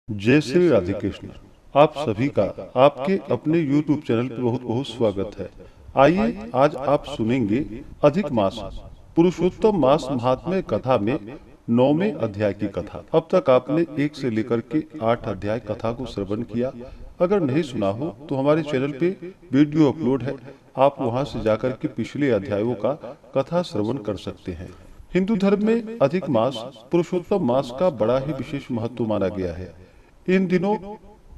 जय श्री राधे कृष्ण। आप सभी का आपके अपने YouTube चैनल पर बहुत बहुत स्वागत है। आइए आज आप सुनेंगे अधिक मास पुरुषोत्तम मास महात्म्य कथा में 9वें अध्याय की कथा। अब तक आपने 1 से लेकर के 8 अध्याय कथा को श्रवण किया। अगर नहीं सुना हो तो हमारे चैनल पे वीडियो अपलोड है, आप वहां से जाकर के पिछले अध्यायों का कथा श्रवण कर सकते हैं। हिंदू धर्म में अधिक मास पुरुषोत्तम मास का बड़ा ही विशेष महत्व माना गया है। इन दिनों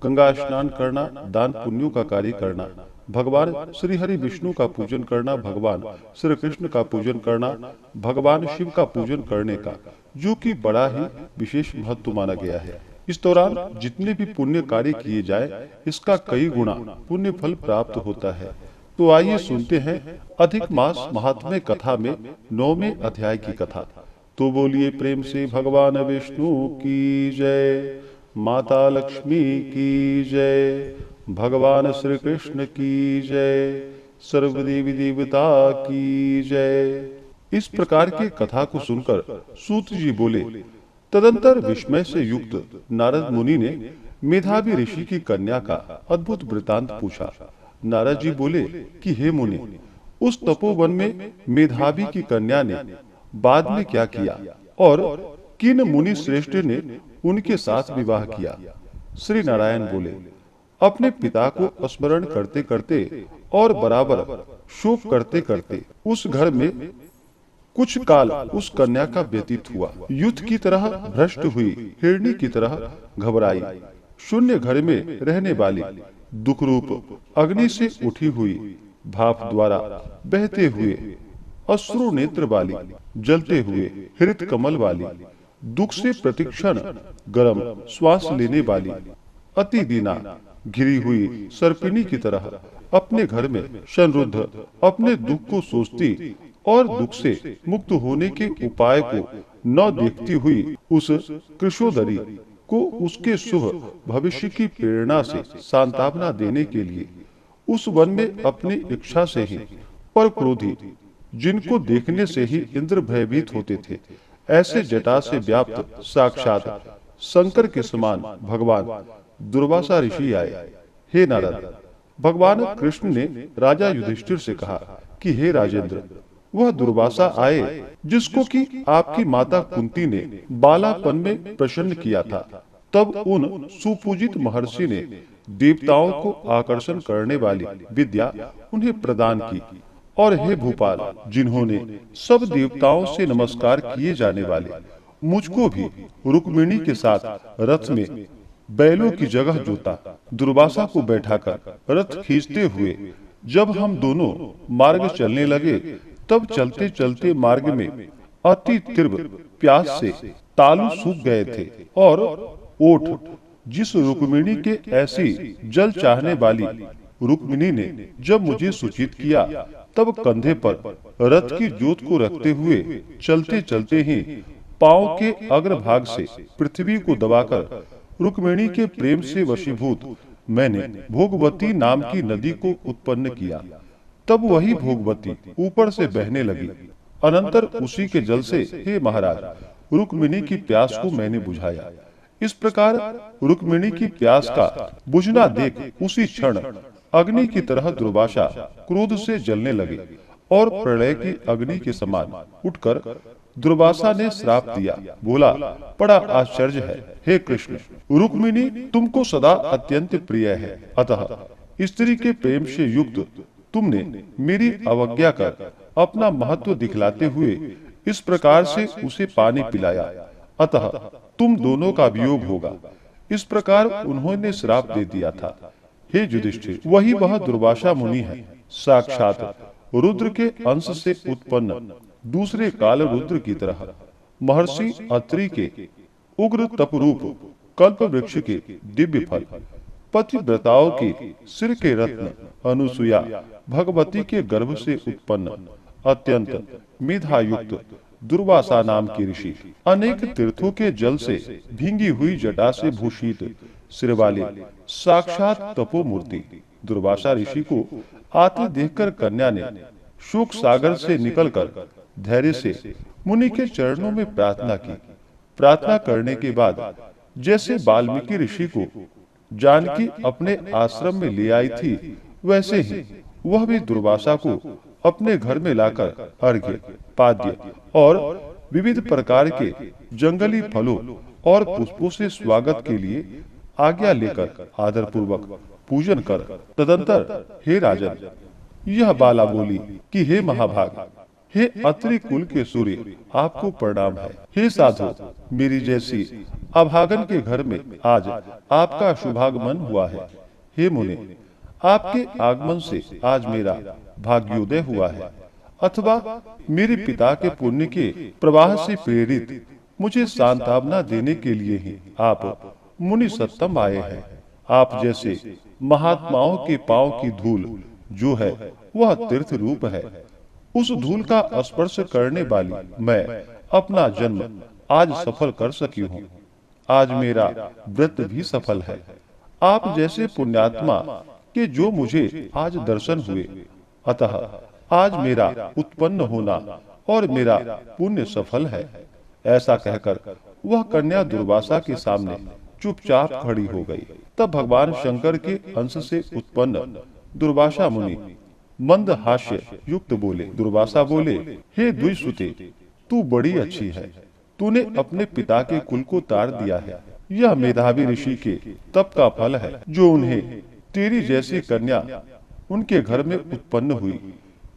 गंगा स्नान करना, दान पुण्यों का कार्य करना, भगवान श्री हरि विष्णु का पूजन करना, भगवान श्री कृष्ण का पूजन करना, भगवान शिव का पूजन करने का जो कि बड़ा ही विशेष महत्व माना गया है। इस दौरान जितने भी पुण्य कार्य किए जाए इसका कई गुना पुण्य फल प्राप्त होता है। तो आइए सुनते हैं अधिक मास महात्म्य कथा में 9वें अध्याय की कथा। तो बोलिए प्रेम से भगवान विष्णु की जय, माता लक्ष्मी की जय, भगवान श्री कृष्ण की जय, सर्वदेवी देवता की जय। इस प्रकार की कथा को सुनकर सूत जी बोले, तदंतर विस्मय से युक्त नारद मुनि ने मेधावी ऋषि की कन्या का अद्भुत वृतांत पूछा। नारद जी बोले कि हे मुनि, उस तपोवन में मेधावी की कन्या ने बाद में क्या किया और किन मुनि श्रेष्ठ ने उनके साथ विवाह किया। श्री नारायण बोले, अपने पिता को स्मरण करते करते और बराबर शोक करते करते उस घर में कुछ काल उस कन्या का व्यतीत हुआ। युद्ध की तरह भ्रष्ट हुई हिरणी की तरह घबराई, शून्य घर में रहने वाली, दुख रूप अग्नि से उठी हुई, भाप द्वारा बहते हुए, अश्रु नेत्र वाली, जलते हुए हृत कमल वाली, दुख से प्रतिक्षण गरम श्वास लेने वाली, अति दीना घिरी हुई सर्पिणी की तरह अपने घर में संरुद्ध अपने दुख को सोचती और दुख से मुक्त होने के उपाय को न देखती हुई उस कृशोदरी को उसके शुभ भविष्य की प्रेरणा से सांत्वना देने के लिए उस वन में अपनी इच्छा से ही पर क्रोधी, जिनको देखने से ही इंद्र भयभीत होते थे, ऐसे जटा से व्याप्त साक्षात शंकर के समान भगवान दुर्वासा ऋषि आए। हे नारद, भगवान कृष्ण ने राजा युधिष्ठिर से कहा कि हे राजेंद्र, वह दुर्वासा आए जिसको कि आपकी माता कुंती ने बालापन में प्रसन्न किया था। तब उन सुपूजित महर्षि ने देवताओं को आकर्षण करने वाली विद्या उन्हें प्रदान की। और हे भूपाल, जिन्होंने सब देवताओं से नमस्कार किए जाने वाले मुझको भी रुक्मिणी के साथ रथ में बैलों की जगह जोता, दुर्वासा को बैठाकर रथ खींचते हुए जब हम दोनों मार्ग चलने लगे, तब चलते चलते मार्ग में अति तीव्र प्यास से तालु सूख गए थे और ओठ जिस रुक्मिणी के ऐसी जल चाहने वाली रुक्मिणी ने जब मुझे सूचित किया, तब कंधे पर रथ की जोत को रखते हुए चलते चलते ही पांव के अग्रभाग से पृथ्वी को दबाकर रुक्मिणी के प्रेम से वशीभूत मैंने भोगवती नाम की नदी को उत्पन्न किया। तब वही भोगवती ऊपर से बहने लगी। अनंतर उसी के जल से हे महाराज, रुक्मिणी की प्यास को मैंने बुझाया। इस प्रकार रुक्मिणी की प्यास का बुझना देख उसी क्षण अग्नि की तरह दुर्वासा क्रोध से जलने लगे और प्रलय की अग्नि के समान उठकर दुर्वासा ने श्राप दिया। बोला, बड़ा आश्चर्य है हे कृष्ण, रुक्मिणी तुमको सदा अत्यंत प्रिय है, अतः स्त्री के प्रेम से युक्त तुमने मेरी अवज्ञा कर अपना महत्व दिखलाते हुए इस प्रकार से उसे पानी पिलाया, अतः तुम दोनों का वियोग होगा। इस प्रकार उन्होंने श्राप दे दिया था। हे युधिष्ठिर, वही वह दुर्वासा मुनि है, साक्षात रुद्र के अंश से उत्पन्न दूसरे काल रुद्र की तरह, महर्षि अत्रि के उग्र तपरूप कल्प वृक्ष के दिव्य फल, पतिव्रताओं के सिर के रत्न, अनुसुया भगवती के गर्भ से उत्पन्न अत्यंत मेधायुक्त दुर्वासा नाम के ऋषि, अनेक तीर्थों के जल से भींगी हुई जटा से भूषित सिर वाले साक्षात तपोमूर्ति दुर्वासा ऋषि को आते देखकर कन्या ने शोक सागर से निकलकर धैर्य से मुनि के चरणों में प्रार्थना की। प्रार्थना करने के बाद जैसे वाल्मीकि ऋषि को जानकी अपने आश्रम में ले आई थी, वैसे ही वह भी दुर्वासा को अपने घर में लाकर अर्घ्य, पाद्य और विविध प्रकार के जंगली फलों और पुष्पों से स्वागत के लिए आज्ञा लेकर आदर पूर्वक पूजन कर तदंतर, हे राजन, यह बाला बोली कि हे महाभाग, हे अत्रि कुल के सूर्य, आपको प्रणाम है। हे साधु, मेरी जैसी अभागन के घर में आज आपका शुभागमन हुआ है। हे मुने, आपके आगमन से आज मेरा भाग्योदय हुआ है, अथवा मेरे पिता के पुण्य के प्रवाह से प्रेरित मुझे सांत्वना देने के लिए ही आप मुनि सत्तम आए हैं। आप जैसे महात्माओं के पांव की धूल जो है वह तीर्थ रूप है। उस धूल का स्पर्श करने वाली मैं अपना जन्म आज सफल कर सकी हूँ। आज मेरा व्रत भी सफल है। आप जैसे पुण्यात्मा के जो मुझे आज दर्शन हुए, अतः आज मेरा उत्पन्न होना और मेरा पुण्य सफल है। ऐसा कहकर वह कन्या दुर्वासा के सामने चुपचाप खड़ी हो गई। तब भगवान शंकर के अंश से उत्पन्न दुर्वासा मुनि मंद हास्य युक्त बोले। दुर्वासा बोले, हे द्विसुते, तू बड़ी अच्छी है। तूने अपने पिता के कुल को तार दिया है। यह मेधावी ऋषि के तप का फल है, जो उन्हें तेरी जैसी कन्या उनके घर में उत्पन्न हुई।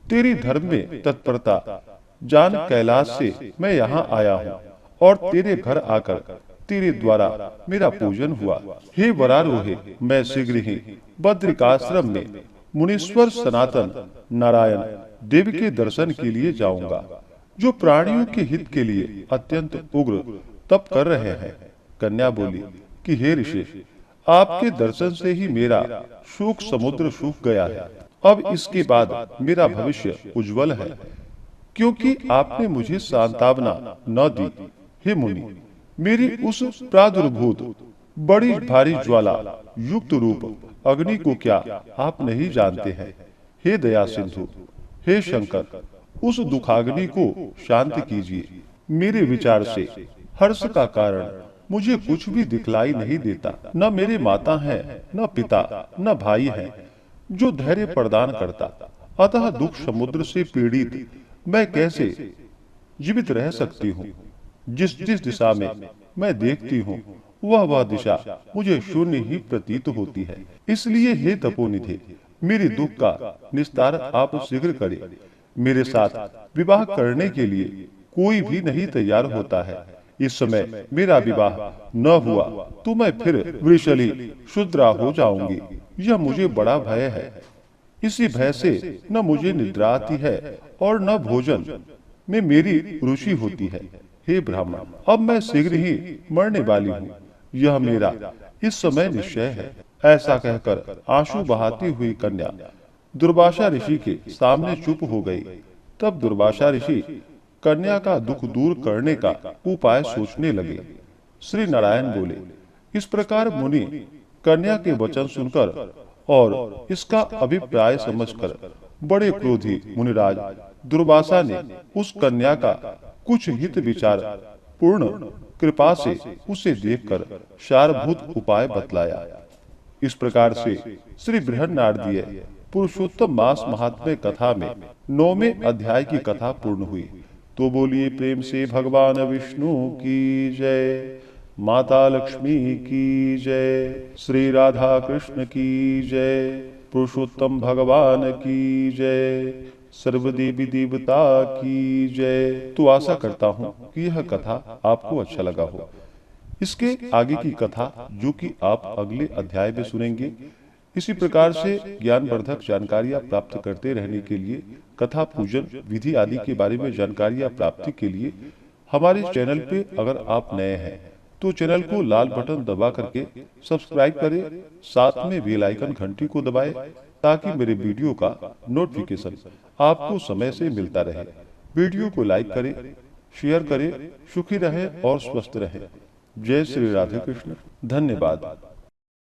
तेरी धर्म में तत्परता जान कैलाश से मैं यहाँ आया हूँ और तेरे घर आकर तेरे द्वारा मेरा पूजन हुआ। हे वरारोहे, मैं शीघ्र ही बद्रिकाश्रम में मुनीश्वर सनातन नारायण देव के दर्शन के लिए जाऊंगा, जो प्राणियों के हित के लिए अत्यंत उग्र तप कर रहे हैं। कन्या बोली कि हे ऋषि, आपके दर्शन से ही मेरा शोक समुद्र सूख गया है। अब इसके बाद मेरा भविष्य उज्जवल है, क्योंकि आपने मुझे सांत्वना न दी। हे मुनि, मेरी उस प्रादुर्भूत बड़ी भारी ज्वाला युक्त रूप अग्नि को क्या आप नहीं जानते हैं? हे दया सिंधु, हे शंकर, उस दुखाग्नि को शांत कीजिए। मेरे विचार से हर्ष का कारण मुझे कुछ भी दिखलाई नहीं देता। न मेरे माता है, न पिता, न भाई है जो धैर्य प्रदान करता। अतः दुख समुद्र से पीड़ित मैं कैसे जीवित रह सकती हूँ? जिस जिस दिशा में मैं देखती हूँ वह दिशा मुझे शून्य ही प्रतीत होती है। इसलिए हे तपोनिधि, मेरे दुख का निस्तार आप शीघ्र करें। मेरे साथ विवाह करने के लिए कोई भी नहीं तैयार होता है। इस समय मेरा विवाह न हुआ तो मैं फिर वृषली शूद्रा हो जाऊंगी। यह मुझे बड़ा भय है। इसी भय से न मुझे निद्रा आती है और न भोजन में मेरी रुचि होती है। हे ब्राह्मण, अब मैं शीघ्र ही मरने वाली हूँ, यह मेरा इस समय निश्चय है। ऐसा कहकर आंसू बहाती हुई कन्या दुर्वासा ऋषि के सामने चुप हो गई। तब दुर्वासा ऋषि कन्या का दुख दूर करने का उपाय सोचने लगे। श्री नारायण बोले, इस प्रकार मुनि कन्या के वचन सुनकर और इसका अभिप्राय समझकर बड़े क्रोधी मुनिराज दुर्वासा ने उस कन्या का कुछ हित विचार पूर्ण कृपा से उसे देखकर सारभूत उपाय बतलाया। इस प्रकार से श्री बृहन्नारदीय पुरुषोत्तम मास महात्म्य कथा में 9वें अध्याय की कथा पूर्ण हुई। तो बोलिए प्रेम से भगवान विष्णु की जय, माता लक्ष्मी की जय, श्री राधा कृष्ण की जय, पुरुषोत्तम भगवान की जय, सर्वदेवी देवता की जय। तो आशा करता हूँ कि यह कथा आपको अच्छा लगा हो। इसके आगे की कथा जो कि आप अगले अध्याय में सुनेंगे। इसी प्रकार से ज्ञानवर्धक जानकारियां प्राप्त करते रहने के लिए, कथा पूजन विधि आदि के बारे में जानकारियां प्राप्ति के लिए हमारे चैनल पे अगर आप नए हैं तो चैनल को लाल बटन दबा करके सब्सक्राइब करें, साथ में बेल आइकन घंटी को दबाएं ताकि मेरे वीडियो का नोटिफिकेशन आपको समय से मिलता रहे। वीडियो को लाइक करें, शेयर करें। सुखी रहें और स्वस्थ रहें। जय श्री राधे कृष्ण। धन्यवाद।